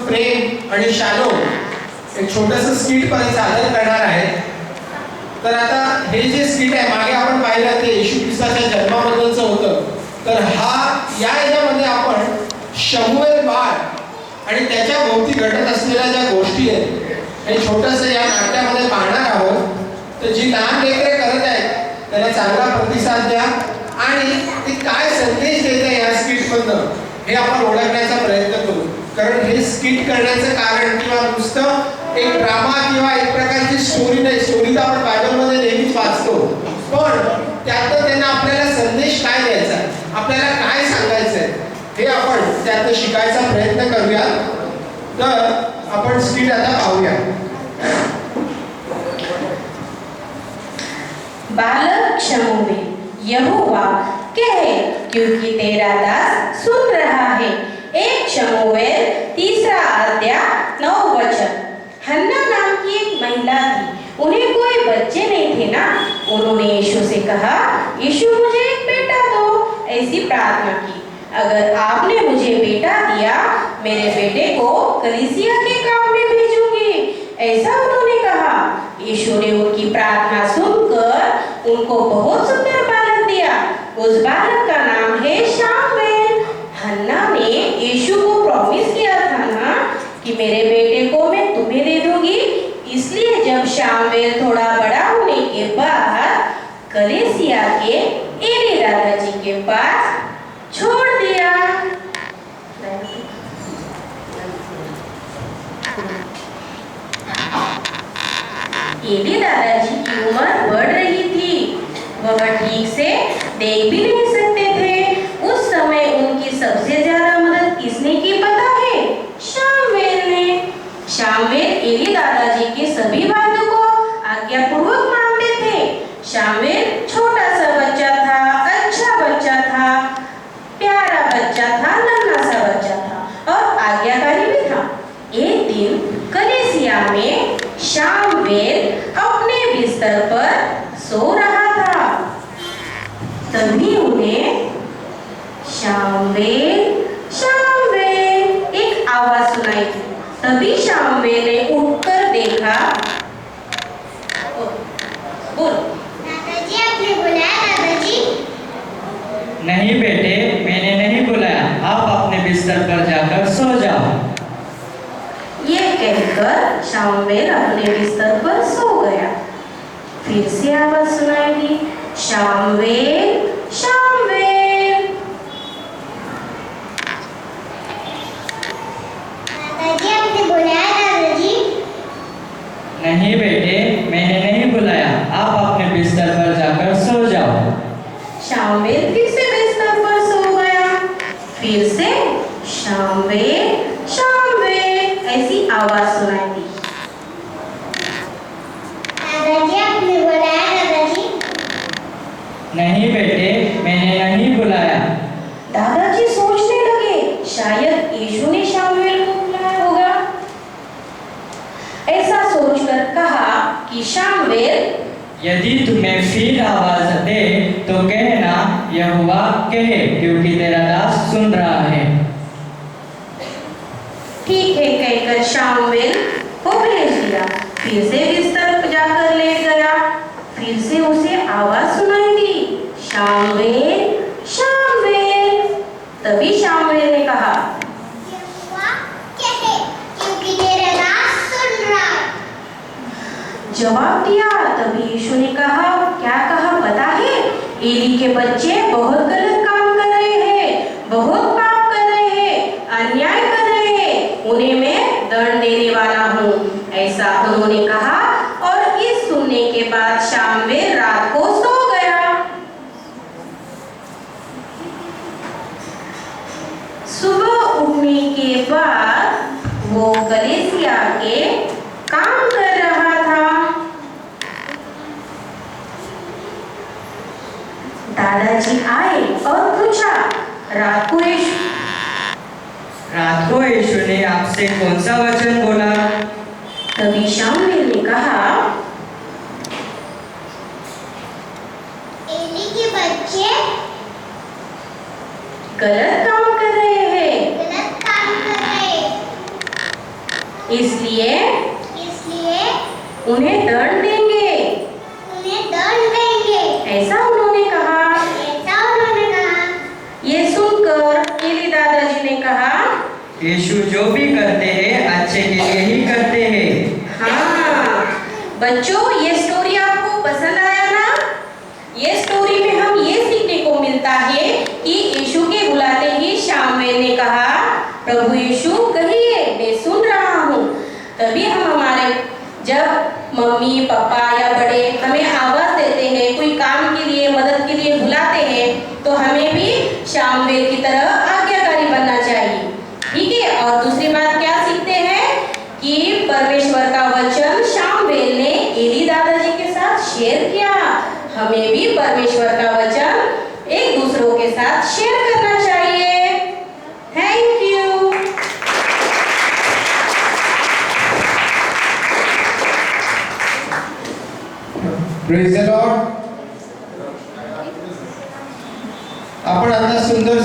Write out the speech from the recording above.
प्रेम आणि शालोम एक छोटंसं स्किट सादर करणार आहे. तर आता हे जे स्किट आहे मागे आपण पाहिलं ते येशू ख्रिस्ताच्या जन्माबद्दलचं होतं. तर या याच्यामध्ये आपण शमूएल बाळ आणि त्याच्या भोवती घडत असलेल्या ज्या गोष्टी आहेत हे छोटंसं या नाट्यामध्ये पाहणार आहोत. तर जी लहान लेकरे करत आहेत त्याला चांगला प्रतिसाद द्या आणि ते काय संदेश देत आहे या स्किटमधनं हे आपण ओळखण्याचा प्रयत्न करू. कारण हे स्किट करण्याचं कारण किंवा नुसतं एक ड्रामा किंवा एक प्रकारची स्टोरी नाही. स्टोरी तर आपण बायबलमध्ये नेहमीच वाचतो, पण त्यातनं त्यांना आपल्याला संदेश काय द्यायचा आहे, आपल्याला काय सांगायचं आहे हे आपण त्यातनं शिकायचा प्रयत्न करूया. तर आपण स्किट आता पाहूया. बालक शमूएल, यहोवा कहे क्योंकि तेरा दास सुन रहा है. 1 शमूएल 3 अध्याय 9 वचन. हन्ना नाम की एक महिला थी, उन्हें कोई बच्चे नहीं थे ना. उन्होंने यीशु से कहा, यीशु मुझे एक बेटा दो. ऐसी प्रार्थना की, अगर आपने मुझे बेटा दिया मेरे बेटे को कलीसिया के काम में भेजूंगी. ऐसा उन्होंने कहा. यीशु ने उनकी प्रार्थना सुनकर उनको बहुत सुंदर बालक दिया. उस बालक का नाम है शामवेल. हन्ना ने यीशु को प्रॉमिस किया था ना कि मेरे बेटे को मैं तुम्हें दे दूंगी. इसलिए जब शामवेल थोड़ा बड़ा होने के बाद कलीसिया के एली दादाजी के पास छोड़ दिया. एली दादाजी की उम्र बढ़ रही थी, वह ठीक से देख भी नहीं सकते थे. उस समय उनकी सबसे ज्यादा मदद किसने की पता है? शामवेल ने. शामवेल एली दादाजी के सभी बातों को आज्ञापूर्वक मानते थे. शामवेल छोटा सा बच्चा था, अच्छा बच्चा था, प्यारा बच्चा था, नन्हा सा बच्चा था और आज्ञाकारी भी था. एक दिन कलीसिया में शामवेल अपने बिस्तर पर सो रहा था. तभी उन्हें शामवेल शामवेल एक आवाज सुनाई थी. तभी शामवेल ने उठकर देखा. बोल दादाजी, आपने बुलाया? दादाजी नहीं बेटे, मैंने नहीं बुलाया. आप अपने बिस्तर पर जाकर सो जाओ. ये कहकर शामवेल अपने बिस्तर पर सो गया. फिर से आवाज सुनाई दी, शामवेल शामवेल. दादाजी, आपने बुलाया? दादाजी नहीं बेटे, मैंने नहीं बुलाया. आप अपने बिस्तर पर जाकर सो जाओ. शामवेल फिर से बिस्तर पर सो गया. फिर से शामवेल शामवेल ऐसी आवाज सुनाई दी. दादाजी, आपने बुलाया? दादाजी नहीं बेटे, मैंने नहीं बुलाया. दादाजी सोचने लगे, शायद यीशु ने शामवेल को बुलाया होगा. ऐसा सोचकर कहा कि शामवेल, यदि तुम्हें फिर आवाज दे तो कहना, यहोवा कहे क्योंकि तेरा दास सुन रहा है. ठीक है कहकर शामवेल को भेज दिया. फिर से बिस्तर पर जाकर लेट गया. फिर से उसे आवाज सुनाई दी, शामवेल शामवेल. तभी शामवेल ने कहा, यहोवा कहे क्योंकि तेरा दास सुन रहा है. जवाब दिया. तभी यीशु ने कहा, क्या कहा पता है? एली के बच्चे बहुत गलत काम कर रहे हैं, बहुत पाप कर रहे हैं, अन्याय कर रहे हैं. उन्हें मैं दंड देने वाला हूँ. ऐसा उन्होंने कहा और इस सुनने के बाद शामवेल रात को सो गया. सुबह उठने के बाद वो कलीसिया के काम कर रहा था. दादाजी आए और पूछा, रात को यीशु ने आपसे कौन सा वचन बोला? तभी शामवेल ने कहा, एली के बच्चे गलत काम कर रहे हैं. गलत काम कर रहे. इसलिए इसलिए उन्हें दंड देंगे, उन्हें दंड देंगे। ऐसा उन्होंने कहा। ऐसा उन्होंने कहा। ये सुनकर एली दादाजी ने कहा, यीशु जो भी करते हैं अच्छे के लिए ही करते हैं। हाँ बच्चों, ये स्टोरी आपको पसंद आया ना? ये स्टोरी में हम ये सीखने को मिलता है कि यीशु के बुलाते ही शामुएल ने कहा, प्रभु यीशु कहिए, मैं सुन रहा हूँ। तभी हम हमारे जब मम्मी पापा या बड़े हमें आवाज देते हैं, कोई काम के लिए मदद के लिए बुलाते हैं, तो हमें भी शामुएल की तरह आज्ञाकारी बनना चाहिए। ठीक है। और दूसरी बात क्या सीखते हैं कि परमेश्वर का वचन शामुएल ने एली दादाजी के साथ शेयर किया। हमें भी परमेश्वर का वचन एक दूसरों के साथ शेयर करना चाहिए। Thank you. Praise the Lord. आपण आता सुंदर